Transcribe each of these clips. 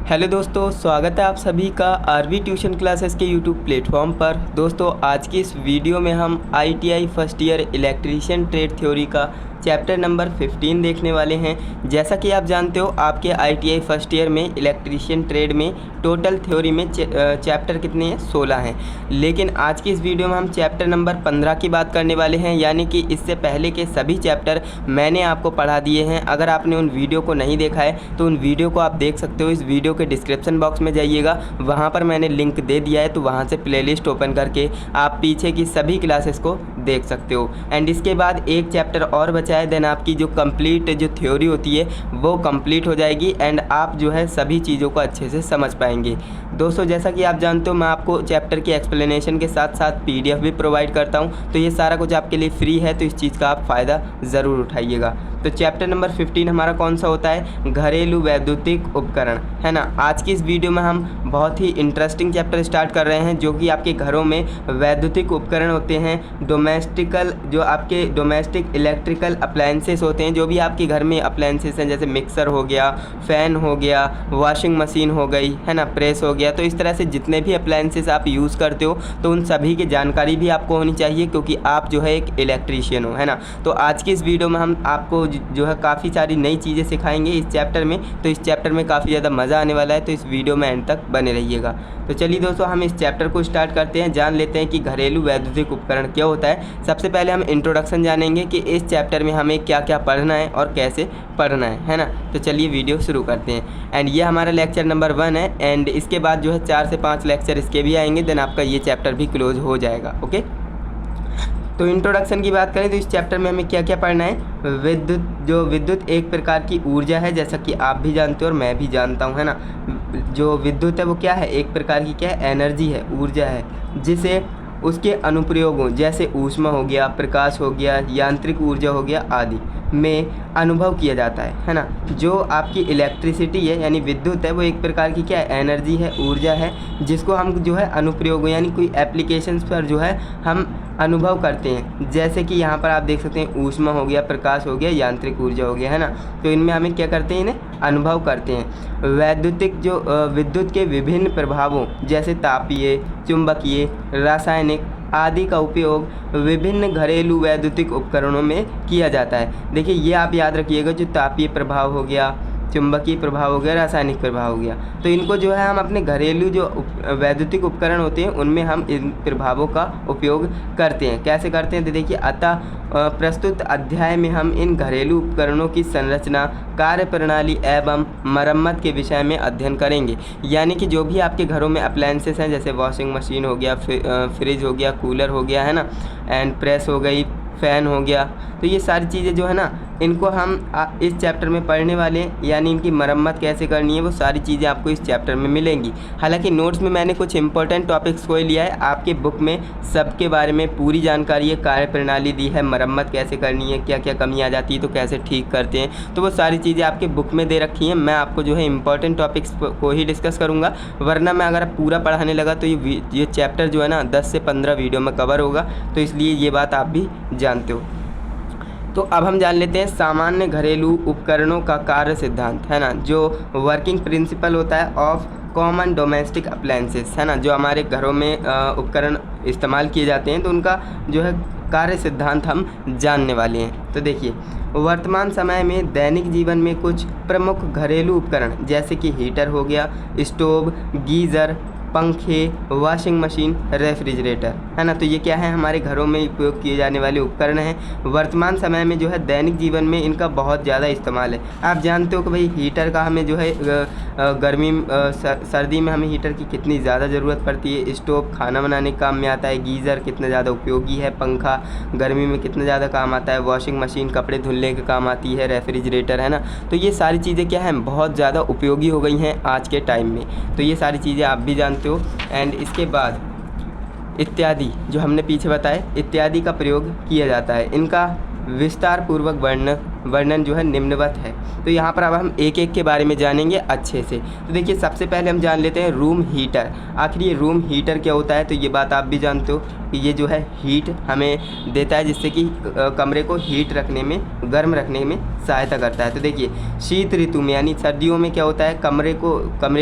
Hello दोस्तों, स्वागत है आप सभी का आरवी ट्यूशन क्लासेस के यूट्यूब प्लेटफॉर्म पर। दोस्तों, आज की इस वीडियो में हम ITI first year electrician trade theory का चैप्टर नंबर 15 देखने वाले हैं। जैसा कि आप जानते हो, आपके आईटीआई फर्स्ट ईयर में इलेक्ट्रीशियन ट्रेड में टोटल थ्योरी में चैप्टर कितने हैं? 16 हैं। लेकिन आज की इस वीडियो में हम चैप्टर नंबर 15 की बात करने वाले हैं, यानी कि इससे पहले के सभी चैप्टर मैंने आपको पढ़ा दिए हैं। अगर आपने उन वीडियो को नहीं देखा है तो उन वीडियो को आप देख सकते हो। इस वीडियो के डिस्क्रिप्शन बॉक्स में जाइएगा, वहाँ पर मैंने लिंक दे दिया है, तो वहाँ से प्लेलिस्ट ओपन करके आप पीछे की सभी क्लासेस को देख सकते हो। एंड इसके बाद एक चैप्टर और बचा है, देन आपकी जो कंप्लीट जो थ्योरी होती है वो कंप्लीट हो जाएगी एंड आप जो है सभी चीज़ों को अच्छे से समझ पाएंगे। दोस्तों, जैसा कि आप जानते हो, मैं आपको चैप्टर की एक्सप्लेनेशन के साथ साथ पीडीएफ भी प्रोवाइड करता हूँ, तो ये सारा कुछ आपके लिए फ्री है, तो इस चीज़ का आप फ़ायदा ज़रूर उठाइएगा। तो चैप्टर नंबर 15 हमारा कौन सा होता है? घरेलू वैद्युतिक उपकरण, है ना। आज की इस वीडियो में हम बहुत ही इंटरेस्टिंग चैप्टर स्टार्ट कर रहे हैं, जो कि आपके घरों में वैद्युतिक उपकरण होते हैं। डोमेस्टिकल जो आपके डोमेस्टिक इलेक्ट्रिकल अप्लायंसेस होते हैं, जो भी आपके घर में अप्लायंसेस हैं, जैसे मिक्सर हो गया, फ़ैन हो गया, वॉशिंग मशीन हो गई, है ना, प्रेस हो गया। तो इस तरह से जितने भी अप्लायंसेस आप यूज़ करते हो, तो उन सभी की जानकारी भी आपको होनी चाहिए, क्योंकि आप जो है एक इलेक्ट्रीशियन हो, है ना। तो आज की इस वीडियो में हम आपको जो है काफ़ी सारी नई चीज़ें सिखाएंगे इस चैप्टर में। तो इस चैप्टर में काफ़ी ज़्यादा मज़ा आने वाला है, तो इस वीडियो में एंड तक बने रहिएगा। तो चलिए दोस्तों, हम इस चैप्टर को स्टार्ट करते हैं, जान लेते हैं कि घरेलू वैद्युतिक उपकरण क्या होता है। सबसे पहले हम इंट्रोडक्शन जानेंगे कि इस चैप्टर में हमें क्या क्या पढ़ना है और कैसे पढ़ना है ना। तो चलिए वीडियो शुरू करते हैं। एंड ये हमारा लेक्चर नंबर 1 है, एंड इसके बाद जो है 4 से 5 लेक्चर इसके भी आएंगे, देन आपका ये चैप्टर भी क्लोज हो जाएगा। ओके, तो इंट्रोडक्शन की बात करें तो इस चैप्टर में हमें क्या क्या पढ़ना है? विद्युत एक प्रकार की ऊर्जा है, जैसा कि आप भी जानते हो और मैं भी जानता हूँ, है ना। जो विद्युत है वो क्या है? एक प्रकार की क्या है? एनर्जी है, ऊर्जा है, जिसे उसके अनुप्रयोगों जैसे ऊष्मा हो गया, प्रकाश हो गया, यांत्रिक ऊर्जा हो गया आदि में अनुभव किया जाता है ना। जो आपकी इलेक्ट्रिसिटी है यानी विद्युत है, वो एक प्रकार की क्या है? एनर्जी है, ऊर्जा है, जिसको हम जो है अनुप्रयोग यानी कोई एप्लीकेशंस पर जो है हम अनुभव करते हैं। जैसे कि यहाँ पर आप देख सकते हैं, ऊष्मा हो गया, प्रकाश हो गया, यांत्रिक ऊर्जा हो गया, है ना। तो इनमें हमें क्या करते हैं? इन्हें अनुभव करते हैं। वैद्युतिक जो विद्युत के विभिन्न प्रभावों जैसे तापीय, चुंबकीय, रासायनिक आदि का उपयोग विभिन्न घरेलू वैद्युतिक उपकरणों में किया जाता है। देखिए, ये आप याद रखिएगा, जो तापीय प्रभाव हो गया, चुंबकीय प्रभाव हो गया, रासायनिक प्रभाव हो गया, तो इनको जो है हम अपने घरेलू जो वैद्युतिक उपकरण होते हैं उनमें हम इन प्रभावों का उपयोग करते हैं। कैसे करते हैं? तो देखिए, अतः प्रस्तुत अध्याय में हम इन घरेलू उपकरणों की संरचना, कार्यप्रणाली एवं मरम्मत के विषय में अध्ययन करेंगे। यानी कि जो भी आपके घरों में अप्लायंसेस हैं, जैसे वॉशिंग मशीन हो गया, फ्रिज हो गया, कूलर हो गया, है ना, एंड प्रेस हो गई, फ़ैन हो गया, तो ये सारी चीज़ें जो है ना, इनको हम इस चैप्टर में पढ़ने वाले हैं। यानी इनकी मरम्मत कैसे करनी है, वो सारी चीज़ें आपको इस चैप्टर में मिलेंगी। हालांकि नोट्स में मैंने कुछ इंपॉर्टेंट टॉपिक्स को ही लिया है, आपके बुक में सबके बारे में पूरी जानकारी है, कार्यप्रणाली दी है, मरम्मत कैसे करनी है, क्या क्या कमी आ जाती है तो कैसे ठीक करते हैं, तो वो सारी चीज़ें आपके बुक में दे रखी हैं। मैं आपको जो है इंपॉर्टेंट टॉपिक्स को ही डिस्कस करूँगा, वरना मैं अगर पूरा पढ़ाने लगा तो ये चैप्टर जो है ना 10 से 15 वीडियो में कवर होगा, तो इसलिए ये बात आप भी जानते हो। तो अब हम जान लेते हैं सामान्य घरेलू उपकरणों का कार्य सिद्धांत, है ना, जो वर्किंग प्रिंसिपल होता है ऑफ कॉमन डोमेस्टिक अप्लायंसेस, है ना। जो हमारे घरों में उपकरण इस्तेमाल किए जाते हैं, तो उनका जो है कार्य सिद्धांत हम जानने वाले हैं। तो देखिए, वर्तमान समय में दैनिक जीवन में कुछ प्रमुख घरेलू उपकरण जैसे कि हीटर हो गया, स्टोव, गीज़र, पंखे, वॉशिंग मशीन, रेफ्रिजरेटर, है ना। तो ये क्या है? हमारे घरों में उपयोग किए जाने वाले उपकरण हैं। वर्तमान समय में जो है दैनिक जीवन में इनका बहुत ज़्यादा इस्तेमाल है। आप जानते हो कि भाई हीटर का हमें जो है गर्मी सर्दी में हमें हीटर की कितनी ज़्यादा ज़रूरत पड़ती है। स्टोव खाना बनाने के काम में आता है, गीज़र कितना ज़्यादा उपयोगी है, पंखा गर्मी में कितना ज़्यादा काम आता है, वॉशिंग मशीन कपड़े धुलने के काम आती है, रेफ्रिजरेटर, है ना। तो ये सारी चीज़ें क्या हैं? बहुत ज़्यादा उपयोगी हो गई हैं आज के टाइम में। तो ये सारी चीज़ें आप भी जानते हो। एंड इसके बाद इत्यादि, जो हमने पीछे बताए, इत्यादि का प्रयोग किया जाता है। इनका विस्तार पूर्वक वर्णन जो है निम्नवत है। तो यहाँ पर अब हम एक एक के बारे में जानेंगे अच्छे से। तो देखिए सबसे पहले हम जान लेते हैं रूम हीटर। आखिर ये रूम हीटर क्या होता है, तो ये बात आप भी जानते हो कि ये जो है हीट हमें देता है, जिससे कि कमरे को हीट रखने में, गर्म रखने में सहायता करता है। तो देखिए शीत ऋतु में यानी सर्दियों में क्या होता है, कमरे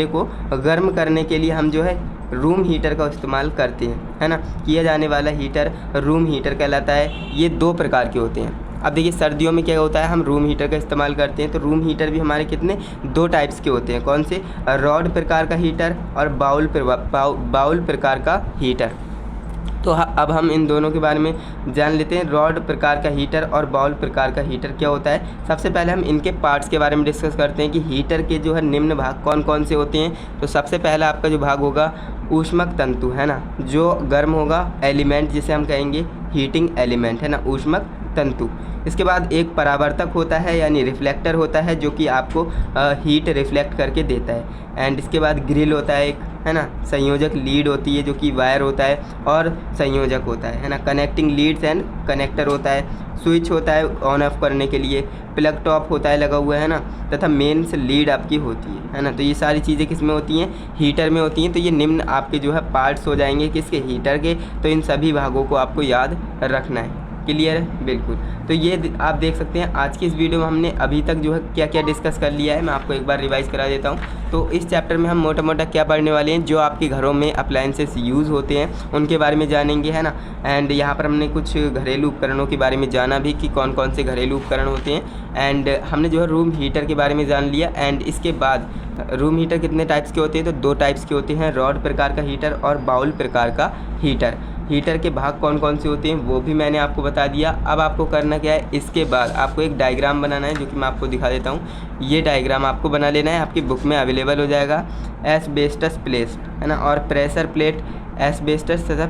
को गर्म करने के लिए हम जो है रूम हीटर का इस्तेमाल करते हैं, है ना। किया जाने वाला हीटर रूम हीटर कहलाता है। ये 2 प्रकार के होते हैं। अब देखिए सर्दियों में क्या होता है, हम रूम हीटर का इस्तेमाल करते हैं। तो रूम हीटर भी हमारे कितने 2 टाइप्स के होते हैं। कौन से, रॉड प्रकार का हीटर और बाउल प्रकार का हीटर। तो अब हम इन दोनों के बारे में जान लेते हैं। रॉड प्रकार का हीटर और बाउल प्रकार का हीटर क्या होता है। सबसे पहले हम इनके पार्ट्स के बारे में डिस्कस करते हैं कि हीटर के जो है निम्न भाग कौन कौन से होते हैं। तो सबसे पहला आपका जो भाग होगा ऊष्मक तंतु, है ना, जो गर्म होगा, एलिमेंट जिसे हम कहेंगे हीटिंग एलिमेंट, है ना, ऊष्मक तंतु। इसके बाद एक परावर्तक होता है यानी रिफ्लेक्टर होता है, जो कि आपको हीट रिफ्लेक्ट करके देता है। एंड इसके बाद ग्रिल होता है एक, है ना, संयोजक लीड होती है जो कि वायर होता है और संयोजक होता है ना, कनेक्टिंग लीड्स एंड कनेक्टर होता है। स्विच होता है ऑन ऑफ करने के लिए, प्लग टॉप होता है लगा हुआ, है ना, तथा मेन्स लीड आपकी होती है ना। तो ये सारी चीज़ें किस में होती हैं, हीटर में होती हैं। तो ये निम्न आपके जो है पार्ट्स हो जाएंगे किसके, हीटर के। तो इन सभी भागों को आपको याद रखना है। क्लियर है, बिल्कुल। तो ये आप देख सकते हैं आज की इस वीडियो में हमने अभी तक जो है क्या क्या डिस्कस कर लिया है। मैं आपको एक बार रिवाइज़ करा देता हूँ। तो इस चैप्टर में हम मोटा मोटा क्या पढ़ने वाले हैं, जो आपके घरों में अप्लायंसेस यूज़ होते हैं उनके बारे में जानेंगे, है ना। एंड यहाँ पर हमने कुछ घरेलू उपकरणों के बारे में जाना भी कि कौन कौन से घरेलू उपकरण होते हैं। एंड हमने जो है रूम हीटर के बारे में जान लिया। एंड इसके बाद रूम हीटर कितने टाइप्स के होते हैं, तो 2 टाइप्स के होते हैं, रॉड प्रकार का हीटर और बाउल प्रकार का हीटर। हीटर के भाग कौन कौन से होते हैं वो भी मैंने आपको बता दिया। अब आपको करना क्या है, इसके बाद आपको एक डायग्राम बनाना है, जो कि मैं आपको दिखा देता हूँ। ये डायग्राम आपको बना लेना है, आपकी बुक में अवेलेबल हो जाएगा। एस्बेस्टस प्लेट, है ना, और प्रेशर प्लेट, एस्बेस्टस तथा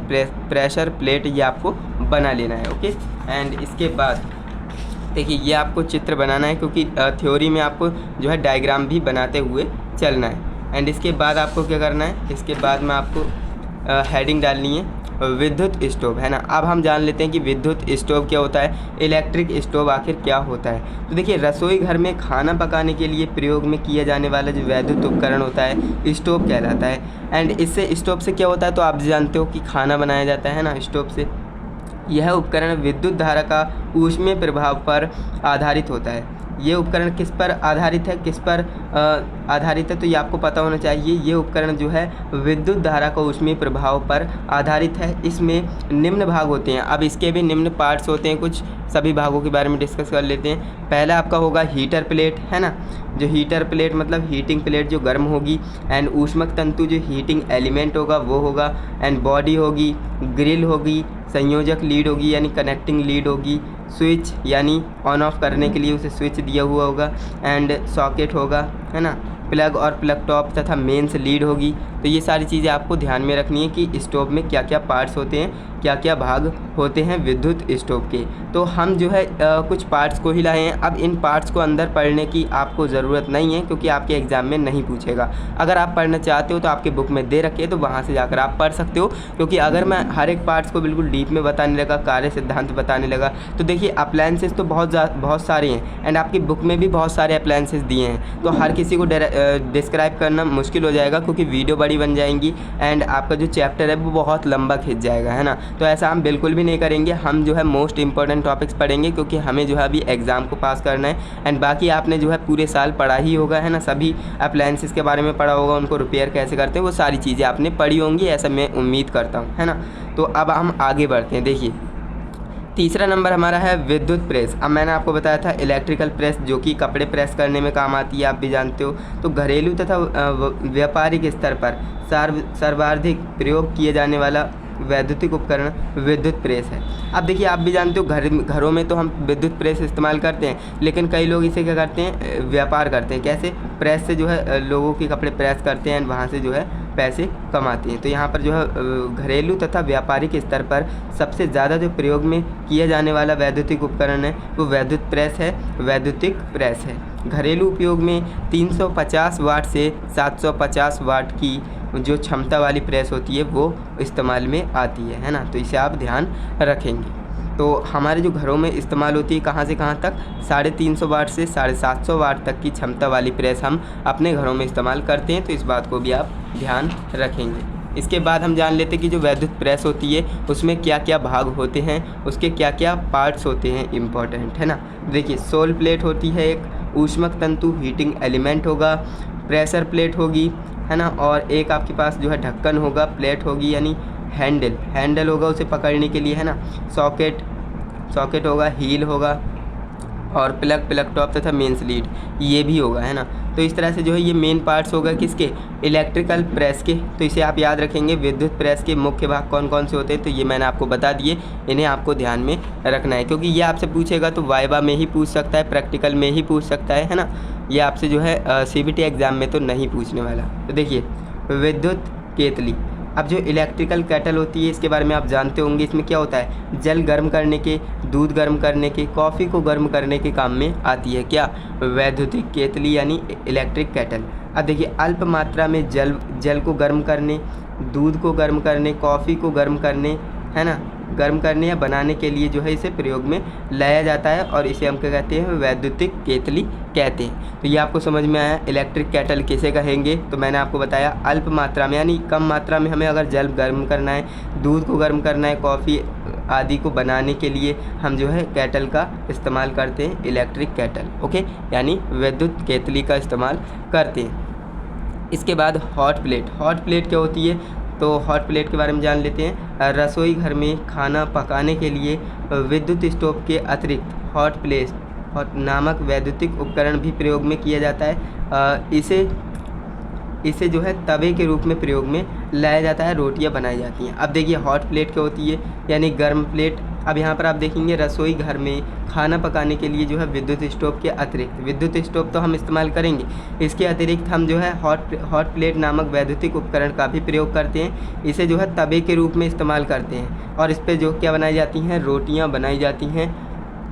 प्रेशर प्लेट, ये आपको बना लेना है। ओके। एंड इसके बाद देखिए ये आपको चित्र बनाना है, क्योंकि थ्योरी में आपको जो है डायग्राम भी बनाते हुए चलना है। एंड इसके बाद आपको क्या करना है, इसके बाद में आपको हेडिंग डालनी है विद्युत स्टोव, है ना। अब हम जान लेते हैं कि विद्युत स्टोव क्या होता है, इलेक्ट्रिक स्टोव आखिर क्या होता है। तो देखिए रसोई घर में खाना पकाने के लिए प्रयोग में किया जाने वाला जो वैद्युत उपकरण होता है स्टोव कहलाता है। एंड इससे स्टोव से क्या होता है, तो आप जानते हो कि खाना बनाया जाता है ना स्टोव से। यह उपकरण विद्युत धारा का ऊष्मीय प्रभाव पर आधारित होता है। ये उपकरण किस पर आधारित है, किस पर आधारित है, तो ये आपको पता होना चाहिए। ये उपकरण जो है विद्युत धारा का ऊष्मीय प्रभाव पर आधारित है। इसमें निम्न भाग होते हैं। अब इसके भी निम्न पार्ट्स होते हैं कुछ, सभी भागों के बारे में डिस्कस कर लेते हैं। पहला आपका होगा हीटर प्लेट, है ना, जो हीटर प्लेट मतलब हीटिंग प्लेट जो गर्म होगी। एंड ऊष्मक तंतु जो हीटिंग एलिमेंट होगा वो होगा। एंड बॉडी होगी, ग्रिल होगी, संयोजक लीड होगी यानी कनेक्टिंग लीड होगी, स्विच यानी ऑन ऑफ करने के लिए उसे स्विच दिया हुआ होगा। एंड सॉकेट होगा, है ना, प्लग और प्लग टॉप तथा मेंस लीड होगी। तो ये सारी चीज़ें आपको ध्यान में रखनी है कि स्टोव में क्या क्या पार्ट्स होते हैं, क्या क्या भाग होते हैं विद्युत स्टोव के। तो हम जो है कुछ पार्ट्स को ही लाए हैं। अब इन पार्ट्स को अंदर पढ़ने की आपको ज़रूरत नहीं है, क्योंकि आपके एग्ज़ाम में नहीं पूछेगा। अगर आप पढ़ना चाहते हो तो आपके बुक में दे रखे है, तो वहाँ से जाकर आप पढ़ सकते हो। क्योंकि अगर मैं हर एक पार्ट्स को बिल्कुल डीप में बताने लगा, कार्य सिद्धांत बताने लगा, तो देखिए अप्लायंसेस तो बहुत सारे हैं। एंड आपकी बुक में भी बहुत सारे अप्लायंसेस दिए हैं, तो हर किसी को डिस्क्राइब करना मुश्किल हो जाएगा, क्योंकि वीडियो बड़ी बन जाएंगी। एंड आपका जो चैप्टर है वो बहुत लंबा खिंच जाएगा, है ना। तो ऐसा हम बिल्कुल भी नहीं करेंगे। हम जो है मोस्ट इंपॉर्टेंट टॉपिक्स पढ़ेंगे, क्योंकि हमें जो है अभी एग्ज़ाम को पास करना है। एंड बाकी आपने जो है पूरे साल पढ़ा ही होगा, है ना, सभी अप्लायंसेस के बारे में पढ़ा होगा, उनको रिपेयर कैसे करते हैं वो सारी चीज़ें आपने पढ़ी होंगी, ऐसा मैं उम्मीद करता हूँ, है ना। तो अब हम आगे बढ़ते हैं। देखिए तीसरा नंबर हमारा है विद्युत प्रेस। अब मैंने आपको बताया था इलेक्ट्रिकल प्रेस जो कि कपड़े प्रेस करने में काम आती है, आप भी जानते हो। तो घरेलू तथा व्यापारिक स्तर पर सर्वाधिक प्रयोग किए जाने वाला वैद्युतिक उपकरण विद्युत प्रेस है। अब देखिए आप भी जानते हो घरों में तो हम विद्युत प्रेस इस्तेमाल करते हैं, लेकिन कई लोग इसे क्या करते हैं, व्यापार करते हैं। कैसे, प्रेस से जो है लोगों के कपड़े प्रेस करते हैं, वहाँ से जो है पैसे कमाते हैं। तो यहाँ पर जो है घरेलू तथा व्यापारिक स्तर पर सबसे ज़्यादा जो प्रयोग में किया जाने वाला वैद्युतिक उपकरण है वो वैद्युत प्रेस है, वैद्युतिक प्रेस है। घरेलू उपयोग में 350 वाट से 750 वाट की जो क्षमता वाली प्रेस होती है वो इस्तेमाल में आती है ना। तो इसे आप ध्यान रखेंगे। तो हमारे जो घरों में इस्तेमाल होती है कहाँ से कहाँ तक, 350 वाट से 750 वाट तक की क्षमता वाली प्रेस हम अपने घरों में इस्तेमाल करते हैं। तो इस बात को भी आप ध्यान रखेंगे। इसके बाद हम जान लेते हैं कि जो वैद्युत प्रेस होती है उसमें क्या क्या भाग होते हैं, उसके क्या क्या पार्ट्स होते हैं इम्पॉर्टेंट, है ना। देखिए, सोल प्लेट होती है, एक ऊष्मक तंतु हीटिंग एलिमेंट होगा, प्रेशर प्लेट होगी, है ना, और एक आपके पास जो है ढक्कन होगा, प्लेट होगी यानी हैंडल होगा उसे पकड़ने के लिए, है ना, सॉकेट होगा, हील होगा, और प्लग टॉप तथा मेन स्लीड ये भी होगा, है ना। तो इस तरह से जो है ये मेन पार्ट्स होगा किसके, इलेक्ट्रिकल प्रेस के। तो इसे आप याद रखेंगे, विद्युत प्रेस के मुख्य भाग कौन कौन से होते हैं, तो ये मैंने आपको बता दिए, इन्हें आपको ध्यान में रखना है, क्योंकि ये आपसे पूछेगा तो वाइवा में ही पूछ सकता है, प्रैक्टिकल में ही पूछ सकता है ना। ये आपसे जो है CBT एग्ज़ाम में तो नहीं पूछने वाला। तो देखिए, विद्युत केतली। अब जो इलेक्ट्रिकल केटल होती है इसके बारे में आप जानते होंगे, इसमें क्या होता है, जल गर्म करने के, दूध गर्म करने के, कॉफ़ी को गर्म करने के काम में आती है क्या, वैद्युतिक केतली यानी इलेक्ट्रिक केटल। अब देखिए, अल्प मात्रा में जल को गर्म करने, दूध को गर्म करने, कॉफ़ी को गर्म करने, है ना, गर्म करने या बनाने के लिए जो है इसे प्रयोग में लाया जाता है, और इसे हम क्या कहते हैं, वैद्युतिक केतली कहते हैं। तो ये आपको समझ में आया, इलेक्ट्रिक केटल किसे कहेंगे, तो मैंने आपको बताया अल्प मात्रा में यानी कम मात्रा में हमें अगर जल गर्म करना है, दूध को गर्म करना है, कॉफ़ी आदि को बनाने के लिए हम जो है केटल का इस्तेमाल करते हैं, इलेक्ट्रिक केटल, ओके, यानी विद्युत केतली का इस्तेमाल करते हैं। इसके बाद हॉट प्लेट क्या होती है, तो हॉट प्लेट के बारे में जान लेते हैं। रसोई घर में खाना पकाने के लिए विद्युत स्टोव के अतिरिक्त हॉट नामक वैद्युतिक उपकरण भी प्रयोग में किया जाता है। इसे जो है तवे के रूप में प्रयोग में लाया जाता है, रोटियां बनाई जाती हैं। अब देखिए, हॉट प्लेट क्या होती है, यानी गर्म प्लेट। अब यहाँ पर आप देखेंगे, रसोई घर में खाना पकाने के लिए जो है विद्युत स्टोव के अतिरिक्त, विद्युत स्टोव तो हम इस्तेमाल करेंगे, इसके अतिरिक्त हम जो है हॉट प्लेट नामक वैद्युतिक उपकरण का भी प्रयोग करते हैं। इसे जो है तवे के रूप में इस्तेमाल करते हैं, और इस पर जो क्या बनाई जाती हैं, रोटियाँ बनाई जाती हैं।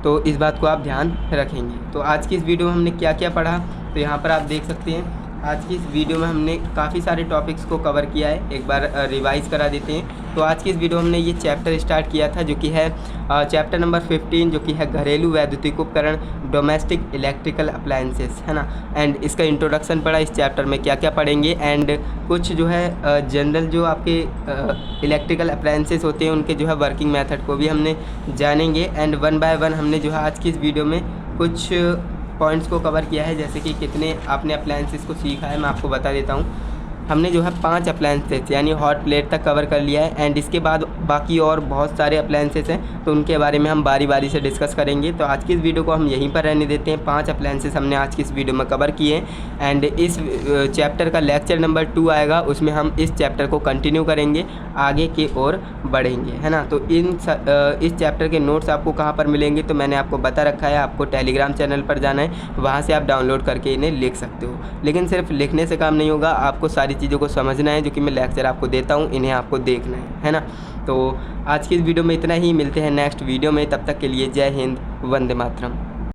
तो इस बात को आप ध्यान रखेंगे। तो आज की इस वीडियो में हमने क्या क्या पढ़ा, तो यहाँ पर आप देख सकते हैं, आज की इस वीडियो में हमने काफ़ी सारे टॉपिक्स को कवर किया है। एक बार रिवाइज़ करा देते हैं। तो आज की इस वीडियो में हमने ये चैप्टर स्टार्ट किया था, जो कि है चैप्टर नंबर 15, जो कि है घरेलू वैद्युतिक उपकरण, डोमेस्टिक इलेक्ट्रिकल अप्लायंसेस, है ना। एंड इसका इंट्रोडक्शन पढ़ा, इस चैप्टर में क्या क्या पढ़ेंगे, एंड कुछ जो है जनरल जो आपके इलेक्ट्रिकल अप्लायंसेस होते हैं उनके जो है वर्किंग मेथड को भी हमने जानेंगे। एंड 1 बाय 1 हमने जो है आज की इस वीडियो में कुछ पॉइंट्स को कवर किया है, जैसे कि कितने आपने अप्लायंसेस को सीखा है मैं आपको बता देता हूँ। हमने जो है 5 अप्लायंसेस यानी हॉट प्लेट तक कवर कर लिया है, एंड इसके बाद बाकी और बहुत सारे अप्लायंसेस हैं, तो उनके बारे में हम बारी बारी से डिस्कस करेंगे। तो आज की इस वीडियो को हम यहीं पर रहने देते हैं। 5 अप्लायंसेस हमने आज की इस वीडियो में कवर किए हैं, एंड इस चैप्टर का लेक्चर नंबर 2 आएगा, उसमें हम इस चैप्टर को कंटिन्यू करेंगे, आगे की ओर बढ़ेंगे, है ना। तो इस चैप्टर के नोट्स आपको कहाँ पर मिलेंगे, तो मैंने आपको बता रखा है, आपको टेलीग्राम चैनल पर जाना है, वहाँ से आप डाउनलोड करके इन्हें लिख सकते हो। लेकिन सिर्फ लिखने से काम नहीं होगा, आपको सारी चीज़ों को समझना है, जो कि मैं लेक्चर आपको देता हूँ, इन्हें आपको देखना है ना। तो आज की इस वीडियो में इतना ही, मिलते हैं नेक्स्ट वीडियो में, तब तक के लिए जय हिंद, वंदे मातरम।